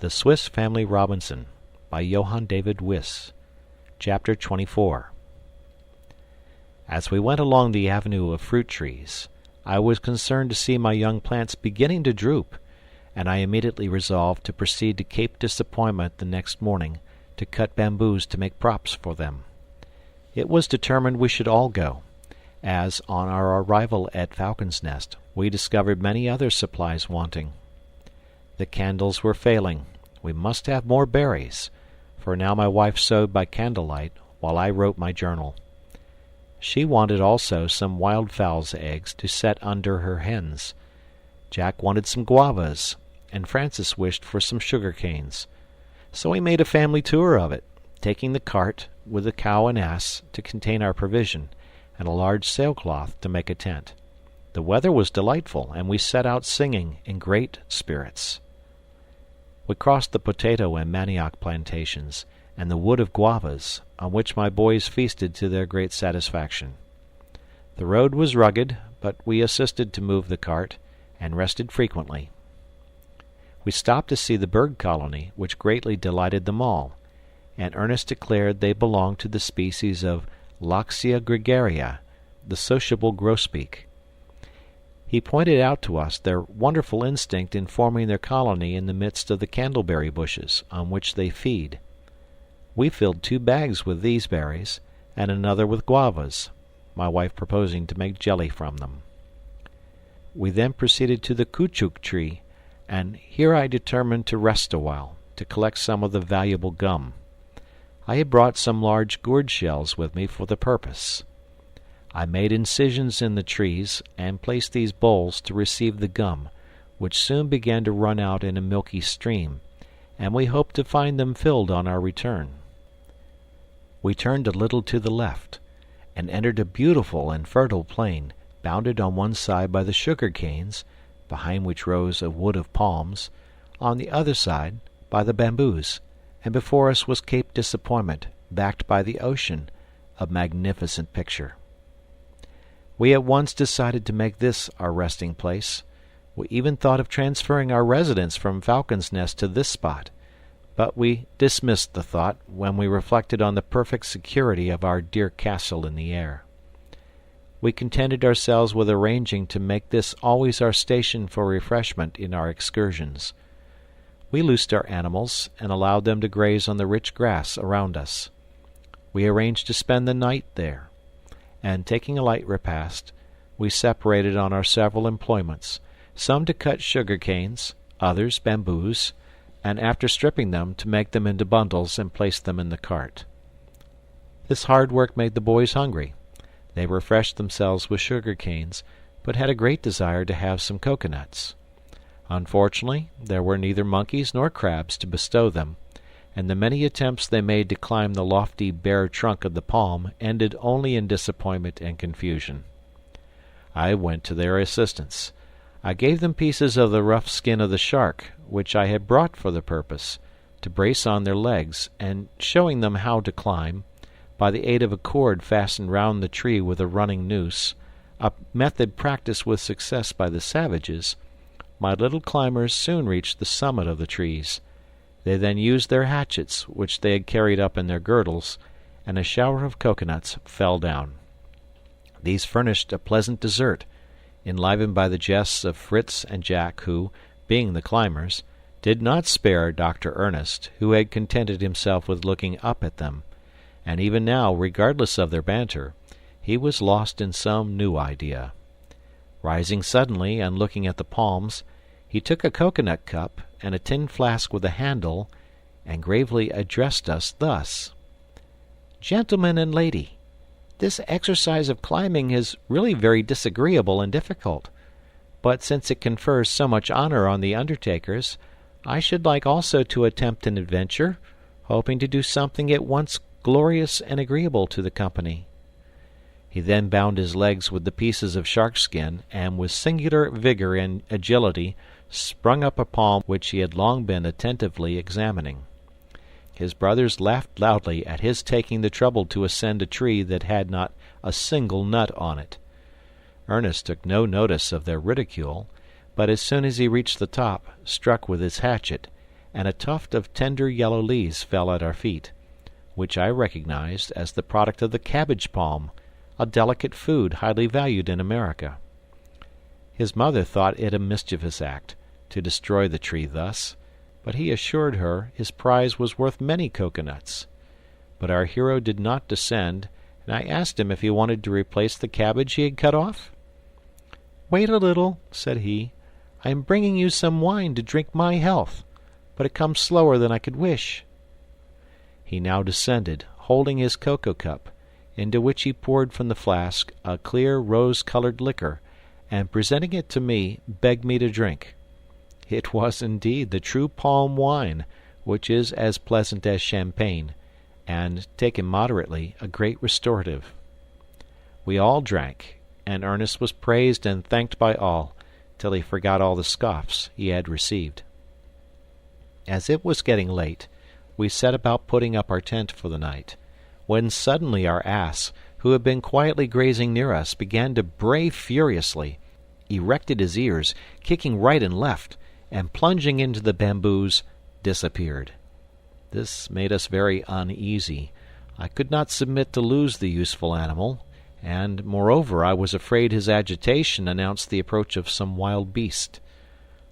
The Swiss Family Robinson by Johann David Wyss. Chapter 24. As we went along the avenue of fruit trees, I was concerned to see my young plants beginning to droop, and I immediately resolved to proceed to Cape Disappointment the next morning to cut bamboos to make props for them. It was determined we should all go, as, on our arrival at Falcon's Nest, we discovered many other supplies wanting. The candles were failing. We must have more berries, for now my wife sewed by candlelight while I wrote my journal. She wanted also some wildfowl's eggs to set under her hens. Jack wanted some guavas, and Francis wished for some sugar canes. So we made a family tour of it, taking the cart with the cow and ass to contain our provision, and a large sailcloth to make a tent. The weather was delightful, and we set out singing in great spirits. We crossed the potato and manioc plantations, and the wood of guavas, on which my boys feasted to their great satisfaction. The road was rugged, but we assisted to move the cart, and rested frequently. We stopped to see the bird colony, which greatly delighted them all, and Ernest declared they belonged to the species of Loxia gregaria, the sociable grosbeak. He pointed out to us their wonderful instinct in forming their colony in the midst of the candleberry bushes, on which they feed. We filled 2 bags with these berries, and another with guavas, my wife proposing to make jelly from them. We then proceeded to the caoutchouc tree, and here I determined to rest awhile, to collect some of the valuable gum. I had brought some large gourd shells with me for the purpose. I made incisions in the trees, and placed these bowls to receive the gum, which soon began to run out in a milky stream, and we hoped to find them filled on our return. We turned a little to the left, and entered a beautiful and fertile plain, bounded on one side by the sugar canes, behind which rose a wood of palms, on the other side by the bamboos, and before us was Cape Disappointment, backed by the ocean, a magnificent picture. We at once decided to make this our resting place. We even thought of transferring our residence from Falcon's Nest to this spot, but we dismissed the thought when we reflected on the perfect security of our dear castle in the air. We contented ourselves with arranging to make this always our station for refreshment in our excursions. We loosed our animals and allowed them to graze on the rich grass around us. We arranged to spend the night there, and taking a light repast, we separated on our several employments, some to cut sugar canes, others bamboos, and after stripping them to make them into bundles and place them in the cart. This hard work made the boys hungry. They refreshed themselves with sugar canes, but had a great desire to have some coconuts. Unfortunately, there were neither monkeys nor crabs to bestow them, and the many attempts they made to climb the lofty bare trunk of the palm ended only in disappointment and confusion. I went to their assistance. I gave them pieces of the rough skin of the shark, which I had brought for the purpose, to brace on their legs, and showing them how to climb, by the aid of a cord fastened round the tree with a running noose, a method practised with success by the savages, my little climbers soon reached the summit of the trees. They then used their hatchets, which they had carried up in their girdles, and a shower of coconuts fell down. These furnished a pleasant dessert, enlivened by the jests of Fritz and Jack, who, being the climbers, did not spare Dr. Ernest, who had contented himself with looking up at them, and even now, regardless of their banter, he was lost in some new idea. Rising suddenly and looking at the palms, he took a coconut cup and a tin flask with a handle, and gravely addressed us thus: "Gentleman and lady, this exercise of climbing is really very disagreeable and difficult, but since it confers so much honor on the undertakers, I should like also to attempt an adventure, hoping to do something at once glorious and agreeable to the company." He then bound his legs with the pieces of sharkskin, and with singular vigor and agility sprung up a palm which he had long been attentively examining. His brothers laughed loudly at his taking the trouble to ascend a tree that had not a single nut on it. Ernest took no notice of their ridicule, but as soon as he reached the top, struck with his hatchet, and a tuft of tender yellow leaves fell at our feet, which I recognized as the product of the cabbage palm, a delicate food highly valued in America. His mother thought it a mischievous act to destroy the tree thus, but he assured her his prize was worth many coconuts. But our hero did not descend, and I asked him if he wanted to replace the cabbage he had cut off. "Wait a little," said he. "I am bringing you some wine to drink my health, but it comes slower than I could wish." He now descended, holding his cocoa cup, into which he poured from the flask a clear rose-colored liquor, and presenting it to me, begged me to drink. It was indeed the true palm wine, which is as pleasant as champagne, and, taken moderately, a great restorative. We all drank, and Ernest was praised and thanked by all, till he forgot all the scoffs he had received. As it was getting late, we set about putting up our tent for the night, when suddenly our ass, who had been quietly grazing near us, began to bray furiously, erected his ears, kicking right and left, and plunging into the bamboos, disappeared. This made us very uneasy. I could not submit to lose the useful animal, and, moreover, I was afraid his agitation announced the approach of some wild beast.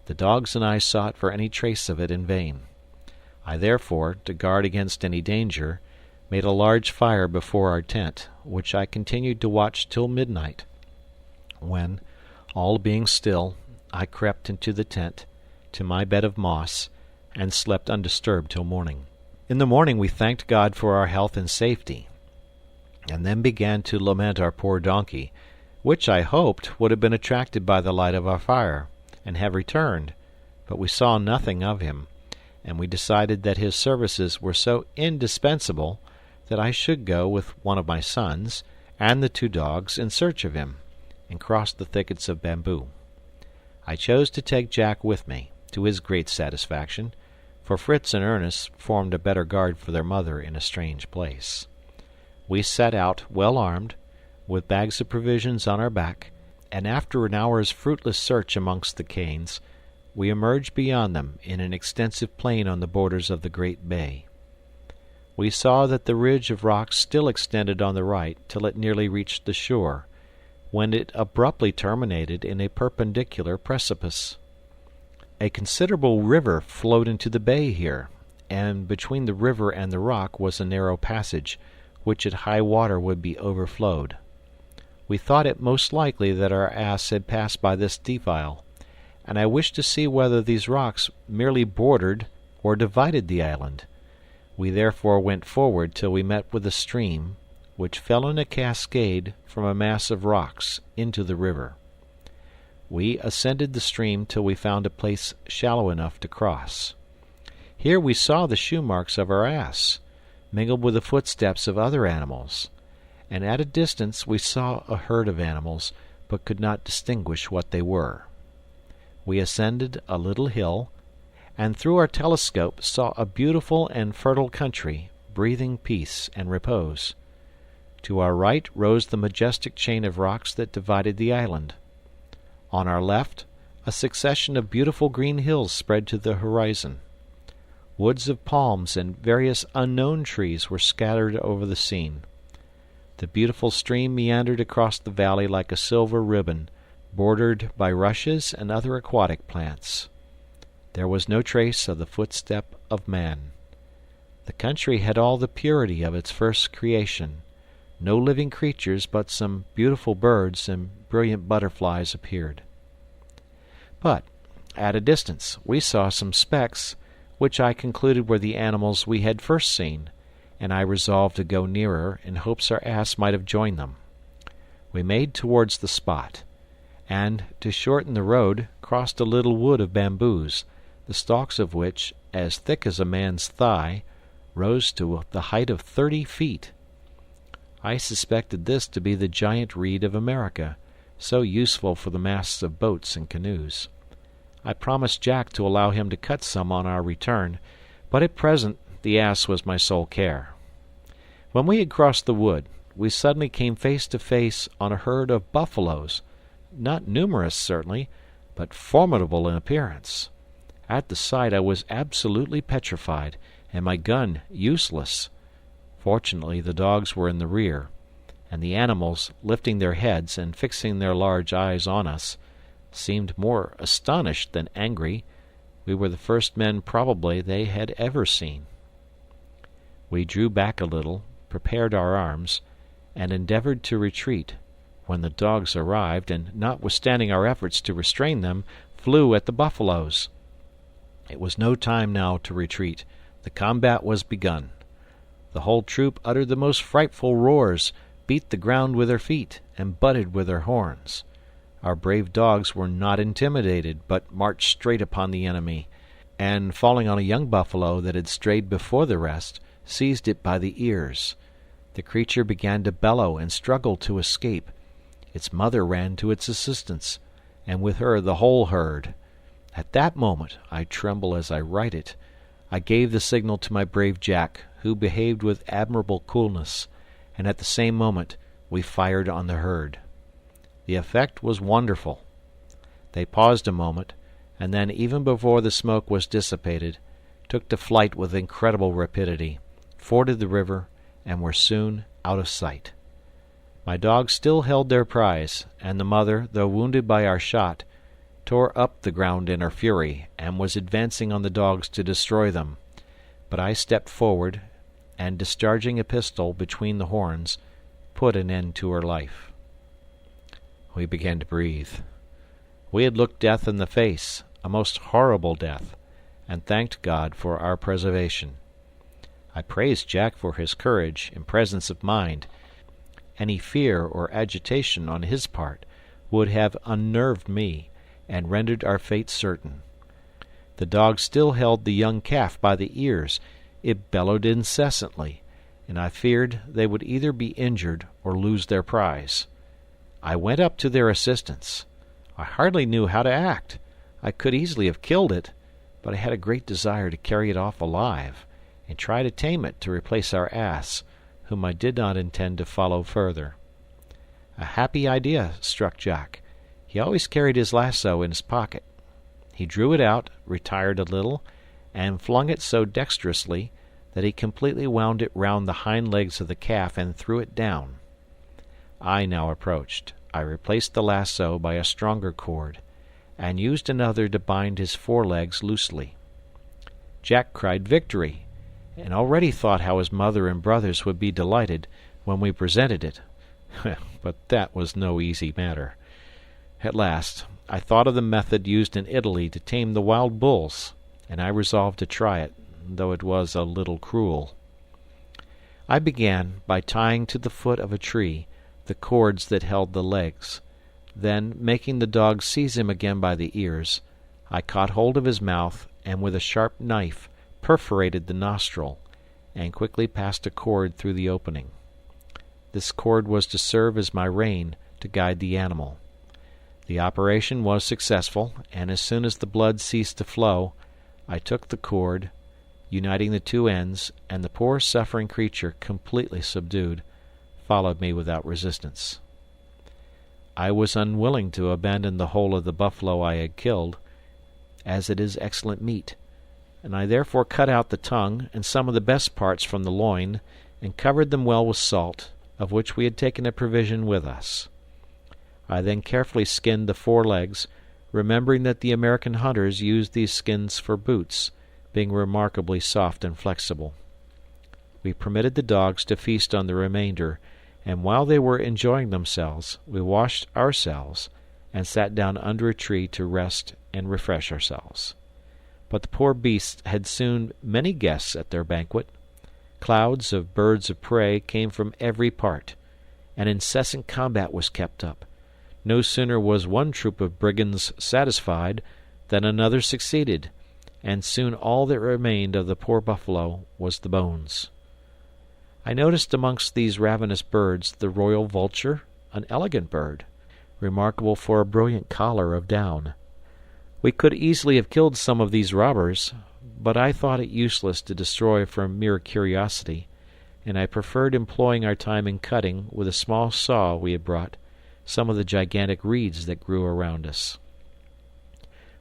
The dogs and I sought for any trace of it in vain. I therefore, to guard against any danger, made a large fire before our tent, which I continued to watch till midnight, when, all being still, I crept into the tent, to my bed of moss, and slept undisturbed till morning. In the morning we thanked God for our health and safety, and then began to lament our poor donkey, which I hoped would have been attracted by the light of our fire, and have returned, but we saw nothing of him, and we decided that his services were so indispensable that I should go with one of my sons and the 2 dogs in search of him, and cross the thickets of bamboo. I chose to take Jack with me, to his great satisfaction, for Fritz and Ernest formed a better guard for their mother in a strange place. We set out, well armed, with bags of provisions on our back, and after an hour's fruitless search amongst the canes, we emerged beyond them in an extensive plain on the borders of the great bay. We saw that the ridge of rocks still extended on the right till it nearly reached the shore, when it abruptly terminated in a perpendicular precipice. A considerable river flowed into the bay here, and between the river and the rock was a narrow passage, which at high water would be overflowed. We thought it most likely that our ass had passed by this defile, and I wished to see whether these rocks merely bordered or divided the island. We therefore went forward till we met with a stream, which fell in a cascade from a mass of rocks into the river. We ascended the stream till we found a place shallow enough to cross. Here we saw the shoe marks of our ass, mingled with the footsteps of other animals, and at a distance we saw a herd of animals, but could not distinguish what they were. We ascended a little hill, and through our telescope saw a beautiful and fertile country, breathing peace and repose. To our right rose the majestic chain of rocks that divided the island. On our left, a succession of beautiful green hills spread to the horizon. Woods of palms and various unknown trees were scattered over the scene. The beautiful stream meandered across the valley like a silver ribbon, bordered by rushes and other aquatic plants. There was no trace of the footstep of man. The country had all the purity of its first creation. No living creatures but some beautiful birds and brilliant butterflies appeared. But, at a distance, we saw some specks, which I concluded were the animals we had first seen, and I resolved to go nearer in hopes our ass might have joined them. We made towards the spot, and, to shorten the road, crossed a little wood of bamboos, the stalks of which, as thick as a man's thigh, rose to the height of 30 feet. I suspected this to be the giant reed of America, so useful for the masts of boats and canoes. I promised Jack to allow him to cut some on our return, but at present the ass was my sole care. When we had crossed the wood, we suddenly came face to face on a herd of buffaloes, not numerous certainly, but formidable in appearance. At the sight I was absolutely petrified, and my gun useless. Fortunately the dogs were in the rear, and the animals, lifting their heads and fixing their large eyes on us, seemed more astonished than angry. We were the first men probably they had ever seen. We drew back a little, prepared our arms, and endeavored to retreat, when the dogs arrived, and, notwithstanding our efforts to restrain them, flew at the buffaloes. It was no time now to retreat. The combat was begun. The whole troop uttered the most frightful roars, beat the ground with their feet, and butted with their horns. Our brave dogs were not intimidated, but marched straight upon the enemy, and, falling on a young buffalo that had strayed before the rest, seized it by the ears. The creature began to bellow and struggle to escape. Its mother ran to its assistance, and with her the whole herd. At that moment, I tremble as I write it, I gave the signal to my brave Jack, who behaved with admirable coolness, and at the same moment we fired on the herd. The effect was wonderful. They paused a moment, and then, even before the smoke was dissipated, took to flight with incredible rapidity, forded the river, and were soon out of sight. My dogs still held their prize, and the mother, though wounded by our shot, tore up the ground in her fury, and was advancing on the dogs to destroy them. But I stepped forward, and discharging a pistol between the horns, put an end to her life. We began to breathe. We had looked death in the face, a most horrible death, and thanked God for our preservation. I praised Jack for his courage and presence of mind. Any fear or agitation on his part would have unnerved me, and rendered our fate certain. The dog still held the young calf by the ears. It bellowed incessantly, and I feared they would either be injured or lose their prize. I went up to their assistance. I hardly knew how to act. I could easily have killed it, but I had a great desire to carry it off alive, and try to tame it to replace our ass, whom I did not intend to follow further. A happy idea struck Jack. He always carried his lasso in his pocket. He drew it out, retired a little, and flung it so dexterously that he completely wound it round the hind legs of the calf and threw it down. I now approached. I replaced the lasso by a stronger cord, and used another to bind his forelegs loosely. Jack cried victory, and already thought how his mother and brothers would be delighted when we presented it. But that was no easy matter. At last, I thought of the method used in Italy to tame the wild bulls, and I resolved to try it, though it was a little cruel. I began by tying to the foot of a tree the cords that held the legs. Then, making the dog seize him again by the ears, I caught hold of his mouth, and with a sharp knife perforated the nostril, and quickly passed a cord through the opening. This cord was to serve as my rein to guide the animal. The operation was successful, and as soon as the blood ceased to flow, I took the cord, uniting the two ends, and the poor suffering creature, completely subdued, followed me without resistance. I was unwilling to abandon the whole of the buffalo I had killed, as it is excellent meat, and I therefore cut out the tongue and some of the best parts from the loin, and covered them well with salt, of which we had taken a provision with us. I then carefully skinned the forelegs, remembering that the American hunters used these skins for boots, being remarkably soft and flexible. We permitted the dogs to feast on the remainder, and while they were enjoying themselves, we washed ourselves, and sat down under a tree to rest and refresh ourselves. But the poor beasts had soon many guests at their banquet. Clouds of birds of prey came from every part. An incessant combat was kept up. No sooner was one troop of brigands satisfied than another succeeded, and soon all that remained of the poor buffalo was the bones. I noticed amongst these ravenous birds the royal vulture, an elegant bird, remarkable for a brilliant collar of down. We could easily have killed some of these robbers, but I thought it useless to destroy from mere curiosity, and I preferred employing our time in cutting, with a small saw we had brought, some of the gigantic reeds that grew around us.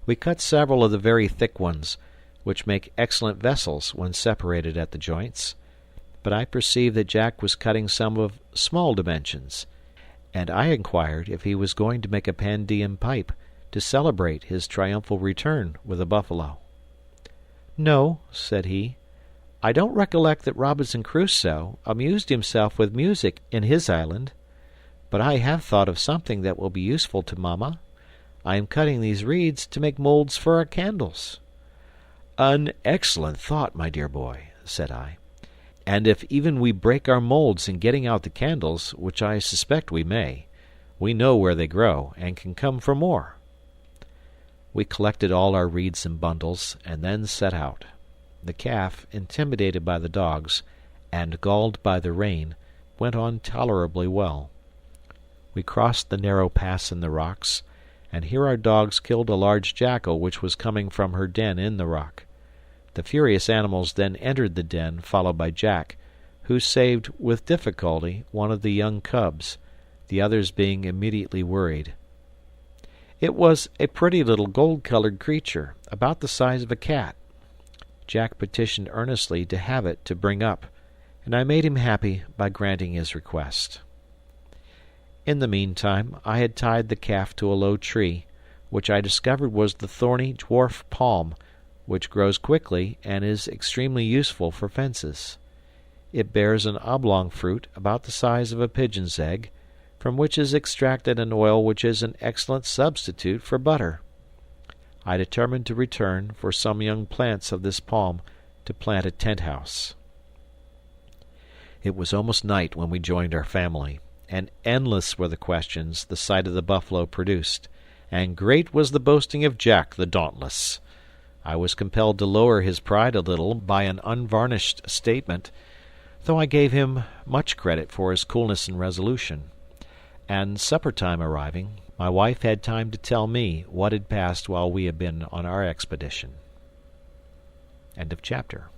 We cut several of the very thick ones, which make excellent vessels when separated at the joints, but I perceived that Jack was cutting some of small dimensions, and I inquired if he was going to make a Pandean pipe to celebrate his triumphal return with the buffalo. "No," said he, "I don't recollect that Robinson Crusoe amused himself with music in his island. But I have thought of something that will be useful to Mamma. I am cutting these reeds to make molds for our candles." "An excellent thought, my dear boy," said I. "And if even we break our molds in getting out the candles, which I suspect we may, we know where they grow, and can come for more." We collected all our reeds in bundles, and then set out. The calf, intimidated by the dogs, and galled by the rain, went on tolerably well. We crossed the narrow pass in the rocks, and here our dogs killed a large jackal which was coming from her den in the rock. The furious animals then entered the den, followed by Jack, who saved with difficulty one of the young cubs, the others being immediately worried. It was a pretty little gold-colored creature, about the size of a cat. Jack petitioned earnestly to have it to bring up, and I made him happy by granting his request. In the meantime, I had tied the calf to a low tree, which I discovered was the thorny dwarf palm, which grows quickly and is extremely useful for fences. It bears an oblong fruit about the size of a pigeon's egg, from which is extracted an oil which is an excellent substitute for butter. I determined to return for some young plants of this palm to plant a tent house. It was almost night when we joined our family, and endless were the questions the sight of the buffalo produced, and great was the boasting of Jack the Dauntless. I was compelled to lower his pride a little by an unvarnished statement, though I gave him much credit for his coolness and resolution. And supper time arriving, my wife had time to tell me what had passed while we had been on our expedition. End of chapter.